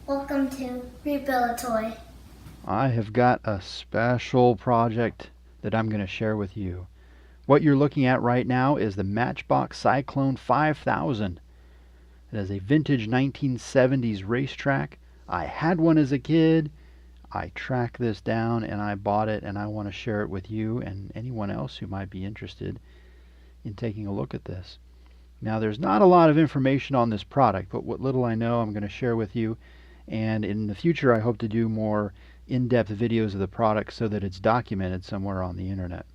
Welcome to Rebuild a Toy. I have got a special project that I'm going to share with you. What you're looking at right now is the Matchbox Cyclone 5000. It is a vintage 1970s racetrack. I had one as a kid. I tracked this down and I bought it, and I want to share it with you and anyone else who might be interested in taking a look at this. Now, there's not a lot of information on this product, but what little I know I'm going to share with you. And in the future, I hope to do more in-depth videos of the product so that it's documented somewhere on the internet.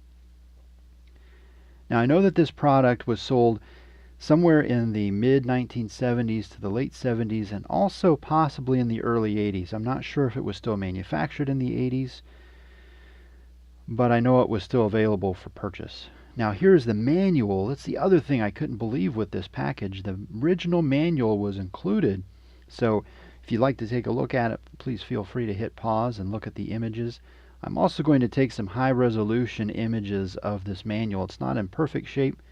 Now, I know that this product was sold somewhere in the mid-1970s to the late 70s, and also possibly in the early 80s. I'm not sure if it was still manufactured in the 80s, but I know it was still available for purchase. Now, here's the manual. That's the other thing I couldn't believe with this package. The original manual was included. So if you'd like to take a look at it, please feel free to hit pause and look at the images. I'm also going to take some high resolution images of this manual. It's not in perfect shape,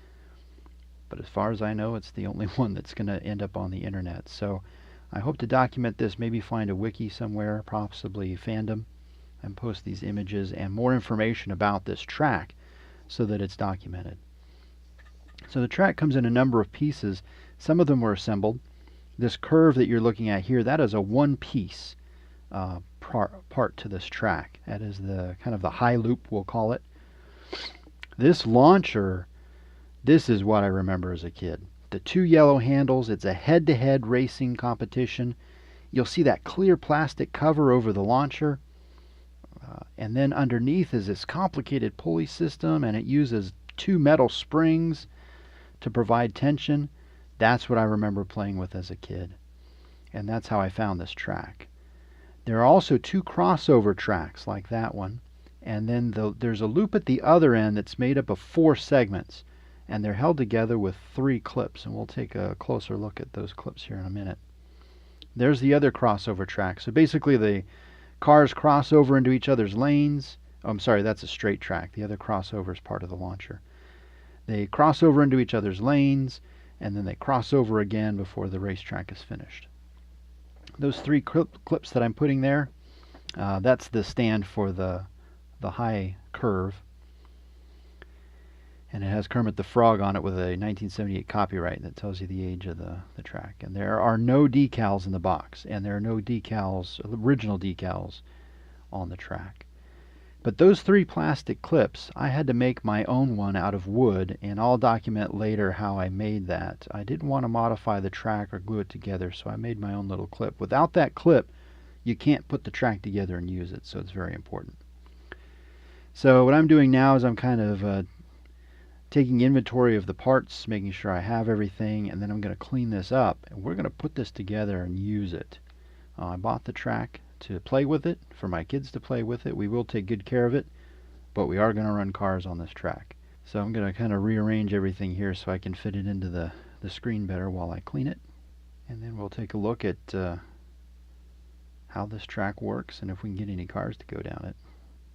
but as far as I know, it's the only one that's going to end up on the internet. So I hope to document this, maybe find a wiki somewhere, possibly fandom, and post these images and more information about this track so that it's documented. So the track comes in a number of pieces. Some of them were assembled. This curve that you're looking at here, that is a one-piece part to this track. That is the kind of the high loop, we'll call it. This launcher, this is what I remember as a kid. The two yellow handles, it's a head-to-head racing competition. You'll see that clear plastic cover over the launcher. And then underneath is this complicated pulley system, and it uses two metal springs to provide tension. That's what I remember playing with as a kid. And that's how I found this track. There are also two crossover tracks like that one. And then there's a loop at the other end that's made up of 4 segments. And they're held together with 3 clips. And we'll take a closer look at those clips here in a minute. There's the other crossover track. So basically the cars cross over into each other's lanes. Oh, I'm sorry, that's a straight track. The other crossover is part of the launcher. They cross over into each other's lanes, and then they cross over again before the racetrack is finished. Those 3 clips that I'm putting there, that's the stand for the high curve. And it has Kermit the Frog on it with a 1978 copyright that tells you the age of the track. And there are no decals in the box, and there are no decals, original decals, on the track. But those 3 plastic clips, I had to make my own one out of wood, and I'll document later how I made that. I didn't want to modify the track or glue it together, so I made my own little clip. Without that clip, you can't put the track together and use it, so it's very important. So what I'm doing now is I'm kind of taking inventory of the parts, making sure I have everything, and then I'm going to clean this up, and we're going to put this together and use it. I bought the track to play with it, for my kids to play with it. We will take good care of it, but we are going to run cars on this track. So I'm going to kind of rearrange everything here so I can fit it into the screen better while I clean it. And then we'll take a look at how this track works and if we can get any cars to go down it.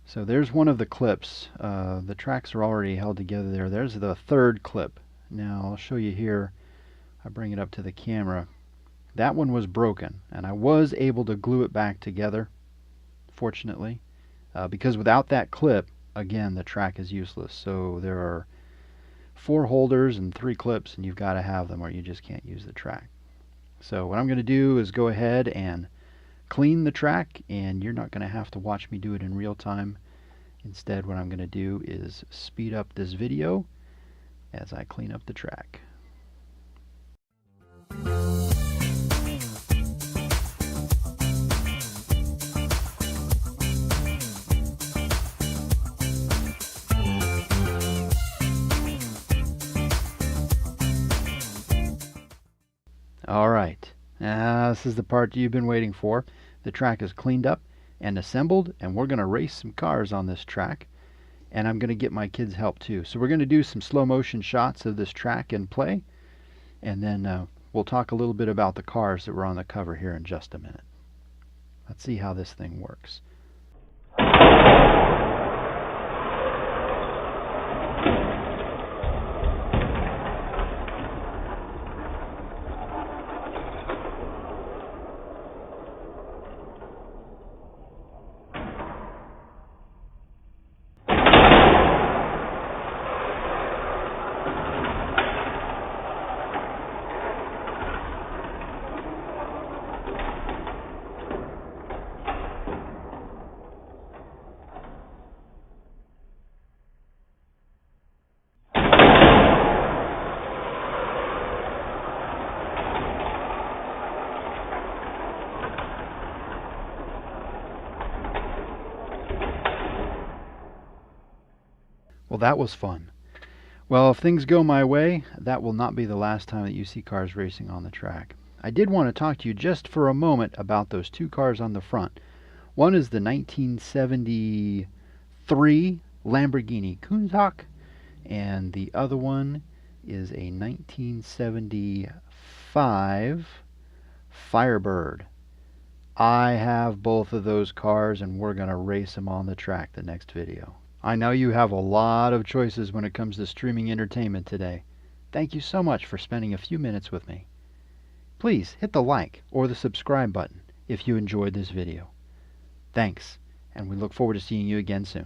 So there's one of the clips. The tracks are already held together there. There's the 3rd clip. Now I'll show you here. I bring it up to the camera. That one was broken, and I was able to glue it back together, fortunately, because without that clip, again, the track is useless. So there are 4 holders and 3 clips, and you've got to have them or you just can't use the track. So what I'm going to do is go ahead and clean the track, and you're not going to have to watch me do it in real time. Instead, what I'm going to do is speed up this video as I clean up the track. Alright, this is the part you've been waiting for. The track is cleaned up and assembled, and we're going to race some cars on this track. And I'm going to get my kids' help too. So we're going to do some slow motion shots of this track in play, and then we'll talk a little bit about the cars that were on the cover here in just a minute. Let's see how this thing works. that was fun. Well, if things go my way, that will not be the last time that you see cars racing on the track. I did want to talk to you just for a moment about those two cars on the front. One is the 1973 Lamborghini Countach, and the other one is a 1975 Firebird. I have both of those cars, and we're going to race them on the track the next video. I know you have a lot of choices when it comes to streaming entertainment today. Thank you so much for spending a few minutes with me. Please hit the like or the subscribe button if you enjoyed this video. Thanks, and we look forward to seeing you again soon.